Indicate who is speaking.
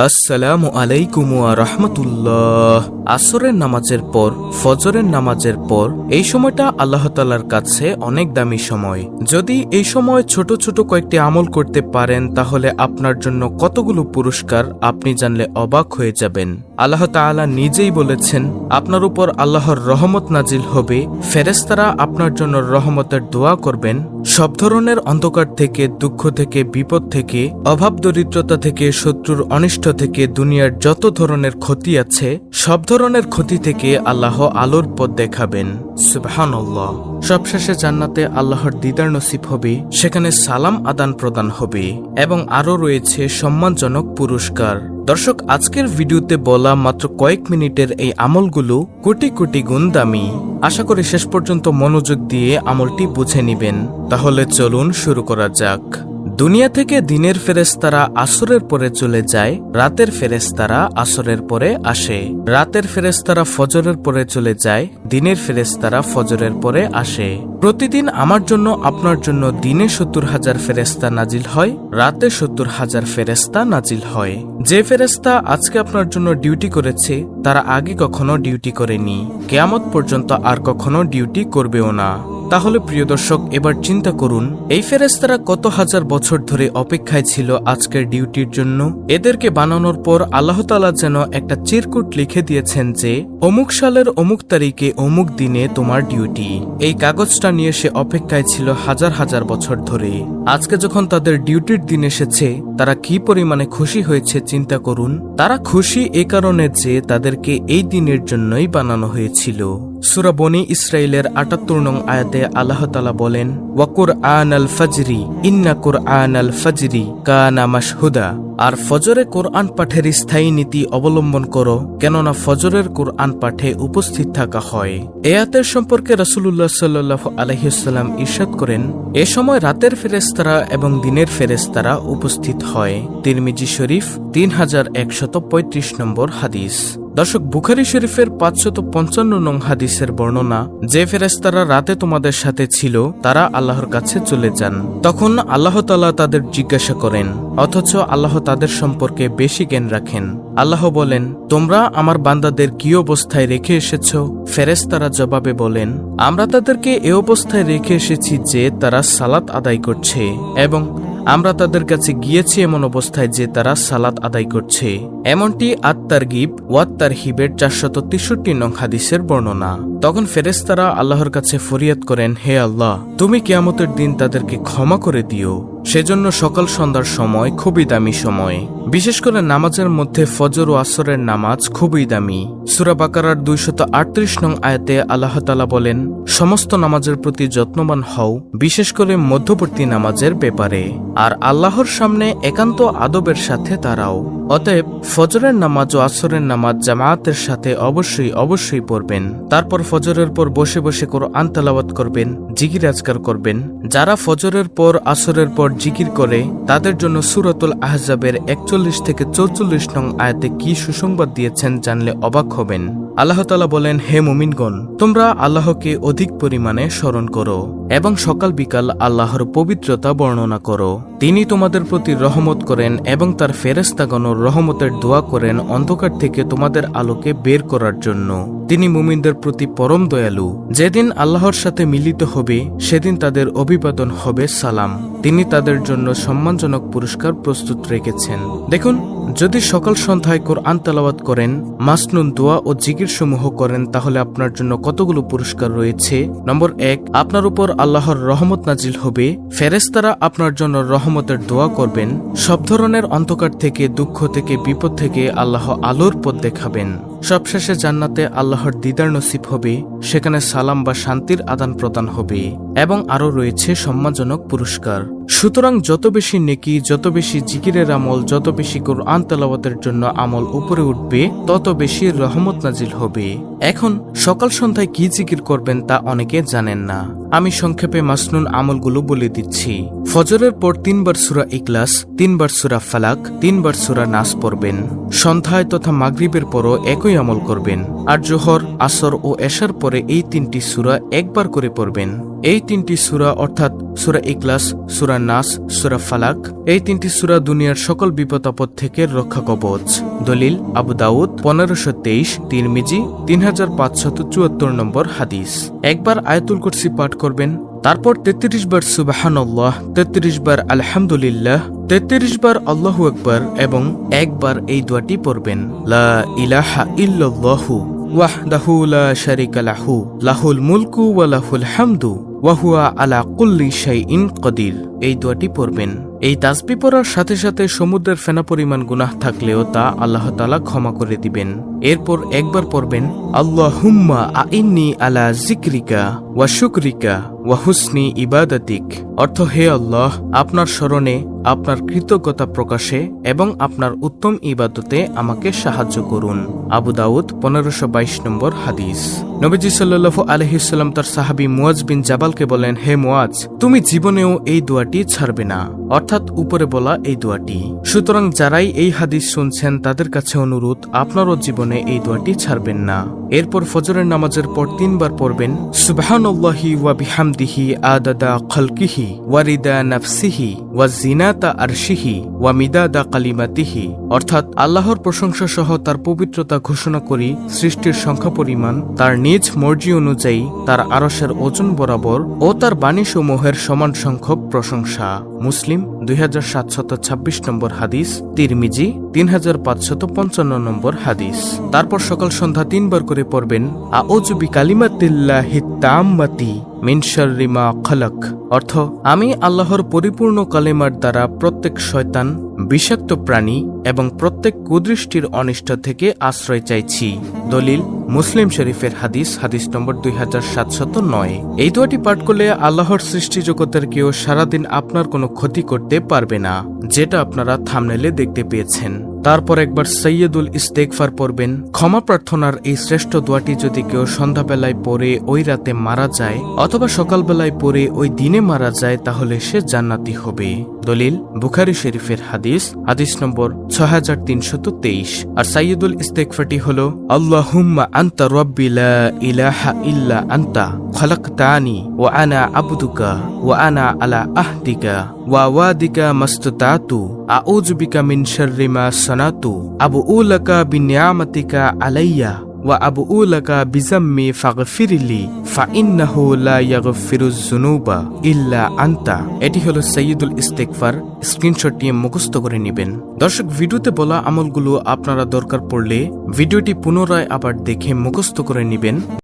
Speaker 1: আসসালামু আলাইকুম ওয়া রাহমাতুল্লাহ। আসরের নামাজের পর ফজরের নামাজের পর এই সময়টা আল্লাহ তাআলার কাছে অনেক দামি সময়। যদি এই সময় ছোট ছোট কয়েকটি আমল করতে পারেন তাহলে আপনার জন্য কতগুলো পুরস্কার আপনি জানলে অবাক হয়ে যাবেন। আল্লাহ তাআলা নিজেই বলেছেন, আপনার উপর আল্লাহর রহমত নাজিল হবে, ফেরেশতারা আপনার জন্য রহমতের দোয়া করবেন, সব ধরনের অন্ধকার থেকে, দুঃখ থেকে, বিপদ থেকে, অভাব দরিদ্রতা থেকে, শত্রুর অনিষ্ট থেকে, দুনিয়ার যত ধরনের ক্ষতি আছে সব ধরনের ক্ষতি থেকে আল্লাহ আলোর পথ দেখাবেন। সুবহানাল্লাহ। সবশেষে জান্নাতে আল্লাহর দিদার নসিব হবে, সেখানে সালাম আদান প্রদান হবে এবং আরও রয়েছে সম্মানজনক পুরস্কার। দর্শক, আজকের ভিডিওতে বলা মাত্র কয়েক মিনিটের এই আমলগুলো কোটি কোটি গুণ দামি। আশা করি শেষ পর্যন্ত মনোযোগ দিয়ে আমলটি বুঝে নিবেন। তাহলে চলুন শুরু করা যাক। দুনিয়া থেকে দিনের ফেরেশতারা আসরের পরে চলে যায়, রাতের ফেরেশতারা আসরের পরে আসে। রাতের ফেরেশতারা ফজরের পরে চলে যায়, দিনের ফেরেশতারা ফজরের পরে আসে। প্রতিদিন আমার জন্য আপনার জন্য দিনে ৭০,০০০ ফেরেশতা নাজিল হয়, রাতে ৭০,০০০ ফেরেশতা নাজিল হয়। যে ফেরেশতা আজকে আপনার জন্য ডিউটি করেছে তারা আগে কখনো ডিউটি করেনি, কিয়ামত পর্যন্ত আর কখনো ডিউটি করবেও না। তাহলে প্রিয় দর্শক, এবার চিন্তা করুন এই ফেরেশতারা কত হাজার বছর ধরে অপেক্ষায় ছিল আজকের ডিউটির জন্য। এদেরকে বানানোর পর আল্লাহ তাআলা যেন একটা চিরকুট লিখে দিয়েছেন যে অমুক সালের অমুক তারিখে অমুক দিনে তোমার ডিউটি। এই কাগজটা নিয়ে সে অপেক্ষায় ছিল হাজার হাজার বছর ধরে। আজকে যখন তাদের ডিউটির দিন এসেছে তারা কি পরিমাণে খুশি হয়েছে চিন্তা করুন। তারা খুশি এ কারণে যে তাদেরকে এই দিনের জন্যই বানানো হয়েছিল। সূরা বনী ইসরাইলের ৭৮ নং আয়াতে আল্লাহ তাআলা বলেন, ওয়া কুরআনাল ফাজরি ইন্না কুরআনাল ফাজরি কানা মাশহুদা। আর ফজরে কোরআন পাঠের স্থায়ী নীতি অবলম্বন করো, কেননা ফজরের কোরআন পাঠে উপস্থিত থাকা হয়। এ আয়াতের সম্পর্কে রাসূলুল্লাহ সাল্লাল্লাহু আলাইহি ওয়াসাল্লাম ইরশাদ করেন, এ সময় রাতের ফেরেশতারা এবং দিনের ফেরেশতারা উপস্থিত হয়। তিরমিজি শরীফ ৩১৩৫ নম্বর হাদিস। দর্শক, বুখারী শরীফের ৫৫৫ নং হাদিসের বর্ণনা, যে ফেরেশতারা রাতে তোমাদের সাথে ছিল তারা আল্লাহর কাছে চলে যান। তখন আল্লাহ তাআলা তাদের জিজ্ঞাসা করেন, অথচ আল্লাহ তাদের সম্পর্কে বেশি জ্ঞান রাখেন। আল্লাহ বলেন, তোমরা আমার বান্দাদের কি অবস্থায় রেখে এসেছ? ফেরেশতারা জবাবে বলেন, আমরা তাদেরকে এ অবস্থায় রেখে এসেছি যে তারা সালাত আদায় করছে, এবং আমরা তাদের কাছে গিয়েছি এমন অবস্থায় যে তারা সালাত আদায় করছে। এমনটি আত-তারগিব ওয়াত তারহিবের ৪৬৩ নং হাদিসের বর্ণনা। তখন ফেরেশতারা আল্লাহর কাছে ফরিয়াদ করেন, হে আল্লাহ, তুমি কিয়ামতের দিন তাদেরকে ক্ষমা করে দিও। সেজন্য সকাল সন্ধ্যার সময় খুবই দামি সময়। বিশেষ করে নামাজের মধ্যে ফজর ও আসরের নামাজ খুবই দামি। সূরা বাকারার ২৩৮ নং আয়াতে আল্লাহ তাআলা বলেন, সমস্ত নামাজের প্রতি যত্নবান হও, বিশেষ করে মধ্যবর্তী নামাজের ব্যাপারে, আর আল্লাহর সামনে একান্ত আদবের সাথে দাঁড়াও। অতএব ফজরের নামাজ ও আসরের নামাজ জামায়াতের সাথে অবশ্যই পড়বেন। তারপর ফজরের পর বসে বসে কোরআন তেলাওয়াত করবেন, জিকির আজকার করবেন। যারা ফজরের পর আসরের পর জিকির করে তাদের জন্য সূরাতুল আহজাবের ৪১ থেকে ৪৪ নং আয়াতে কি সুসংবাদ দিয়েছেন জানলে অবাক হবেন। আল্লাহ তাআলা বলেন, হে মুমিনগণ, তোমরা আল্লাহকে অধিক পরিমাণে স্মরণ করো এবং সকাল বিকাল আল্লাহর পবিত্রতা বর্ণনা করো। তিনি তোমাদের প্রতি রহমত করেন এবং তার ফেরেশতাগণ রহমতের দোয়া করেন অন্ধকার থেকে তোমাদের আলোকে বের করার জন্য। তিনি মুমিনদের প্রতি পরম দয়ালু। যেদিন আল্লাহর সাথে মিলিত হবে সেদিন তাদের অভিবাদন হবে সালাম। তিনি তাদের জন্য সম্মানজনক পুরস্কার প্রস্তুত রেখেছেন। দেখুন, যদি সকাল সন্ধ্যায় কোরআন তেলাওয়াত করেন, মাসনুন দোয়া ও জিকির সমূহ করেন, তাহলে আপনার জন্য কতগুলো পুরস্কার রয়েছে। নম্বর ১, আপনার উপর আল্লাহর রহমত নাজিল হবে, ফেরেশতারা আপনার জন্য রহমতের দোয়া করবেন, সব ধরনের অন্ধকার থেকে, দুঃখ থেকে, বিপদ থেকে আল্লাহ আলোর পথ দেখাবেন। সবশেষে জান্নাতে আল্লাহর দিদার নসিব হবে, সেখানে সালাম বা শান্তির আদান প্রদান হবে এবং আরও রয়েছে সম্মানজনক পুরস্কার। সুতরাং যত বেশি নেকি, যত বেশি জিকিরের আমল, যত বেশি কোরআন তেলাওয়াতের জন্য আমল উপরে উঠবে তত বেশি রহমত নাজিল হবে। এখন সকাল সন্ধ্যায় কি জিকির করবেন তা অনেকে জানেন না। আমি সংক্ষেপে মাসনুন আমলগুলো বলে দিচ্ছি। ফজরের পর ৩ বার সূরা ইখলাস, ৩ বার সূরা ফালাক, ৩ বার সূরা নাস পড়বেন। সন্ধ্যায় তথা মাগরিবের পরও একই আমল করবেন। আর জোহর, আসর ও এশার পরে এই ৩টি সূরা একবার করে পড়বেন। এই ৩টি সূরা অর্থাৎ সূরা ইখলাস, সূরা নাস, সূরা ফালাক। এই 3টি সূরা দুনিয়ার সকল বিপদ আপদ থেকে রক্ষা কবচ। দলিল আবু দাউদ 1523, তিরমিজি 3574 নম্বর হাদিস। একবার আয়াতুল কুরসি পাঠ করবেন, তারপর 33 বার সুবহানাল্লাহ, 33 বার আলহামদুলিল্লাহ, 33 বার আল্লাহু আকবার এবং একবার এই দোয়াটি পড়বেন, লা ইলাহা ইল্লাল্লাহু ওয়াহদাহু লা শারীকা লাহু লাহুল মুলকু ওয়া লাহুল হামদু ওয়া হুয়া আলা কুল্লি শাইইন কাদির। এই দোয়াটি পড়বেন। এই তাসবিহ পড়ার সাথে সাথে সমুদ্রের ফেনা পরিমাণ গুনাহ থাকলেও তা আল্লাহ তাআলা ক্ষমা করে দিবেন। এরপর একবার পড়বেন, আল্লাহুম্মা আইন্নি আলা যিকরিকা ওয়া শুকরিকা ওয়া হুসনি ইবাদাতিক। অর্থ, হে আল্লাহ, আপনার স্মরণে, আপনার কৃতজ্ঞতা প্রকাশে এবং আপনার উত্তম ইবাদতে আমাকে সাহায্য করুন। আবু দাউদ 1522 নম্বর হাদিস। নবীজি সাল্লাল্লাহু আলাইহি ওয়াসাল্লাম তার সাহাবী মুয়াজ বিন জাবালকে বলেন, হে মুয়াজ, তুমি জীবনেও এই দোয়াটি ছাড়বে না, অর্থাৎ উপরে বলা এই দোয়াটি। সুতরাং যারাই এই হাদিস শুনছেন তাদের কাছে অনুরোধ, আপনারও জীবনে এই দোয়াটি ছাড়বেন না। এরপর ফজরের নামাজের পর 3 বার পড়বেন, সুবহানাল্লাহি ওয়া বিহামদিহি আদাদা খালকিহি ওয়া রিদা নাফসিহি ওয়া জিনাতা আরশিহি ওয়া মিদাদা কালিমাতিহি। অর্থাৎ আল্লাহর প্রশংসা সহ তার পবিত্রতা ঘোষণা করি, সৃষ্টির সংখ্যা পরিমাণ, তার নিজ মর্জি অনুযায়ী তার আরশের ওজন বরাবর ও তার বাণীসমূহের সমান সংখ্যক প্রশংসা। মুসলিম 2726 নম্বর হাদিস, তিরমিজি 3555 নম্বর হাদিস। তারপর সকাল সন্ধ্যা 3 বার করে পড়বেন, আউযু বিকালিমাতিল্লাহি তাম্মাতি মিন শাররি মা খালাক। অর্থ, আমি আল্লাহর পরিপূর্ণ কালেমার দ্বারা প্রত্যেক শয়তান, বিষাক্ত প্রাণী এবং প্রত্যেক কুদৃষ্টির অনিষ্ট থেকে আশ্রয় চাইছি। দলিল মুসলিম শরীফের হাদিস, হাদিস নম্বর 2709। এই দোয়াটি পাঠ করলে আল্লাহর সৃষ্টি জগতের কেউ সারাদিন আপনার কোনো ক্ষতি করতে পারবে না, যেটা আপনারা থাম্বনেলে দেখতে পেয়েছেন। তারপর একবার সৈয়দুল ইস্তেগফার পড়বেন। ক্ষমা প্রার্থনার এই শ্রেষ্ঠ দোয়াটি যদি কেউ সন্ধ্যাবেলায় পড়ে ওই রাতে মারা যায় অথবা সকালবেলায় পড়ে ওই দিনে মারা যায়, তাহলে সে জান্নাতি হবে। দলিল বুখারী শরীফের হাদিস, হাদিস নম্বর 6323। আর সৈয়দুল ইস্তেগফারটি হলো, আল্লাহুম্মা আনতা রাব্বি লা ইলাহা ইল্লা আনতা খালাকতানি ওয়া আনা আবদুকা ওয়া আনা আলা আহদিকা ওয়া ওয়াদিকা মাসতাতু আউযু বিকা মিন শাররি মা সানাতু আবুউ লাকা বিনিআমাতিকা আলাইয়া ওয়া আবুউ লাকা বিযাম্মি ফাগফিরলি ফাইন্নাহু লা ইয়াগফিরুয যুনুবা ইল্লা আনতা। এটি হলো সৈয়দুল ইস্তেগফার। স্ক্রিনশট নিয়ে মুখস্থ করে নেবেন। দর্শক, ভিডিওতে বলা আমলগুলো আপনারা দরকার পড়লে ভিডিওটি পুনরায় আবার দেখে মুখস্থ করে নেবেন।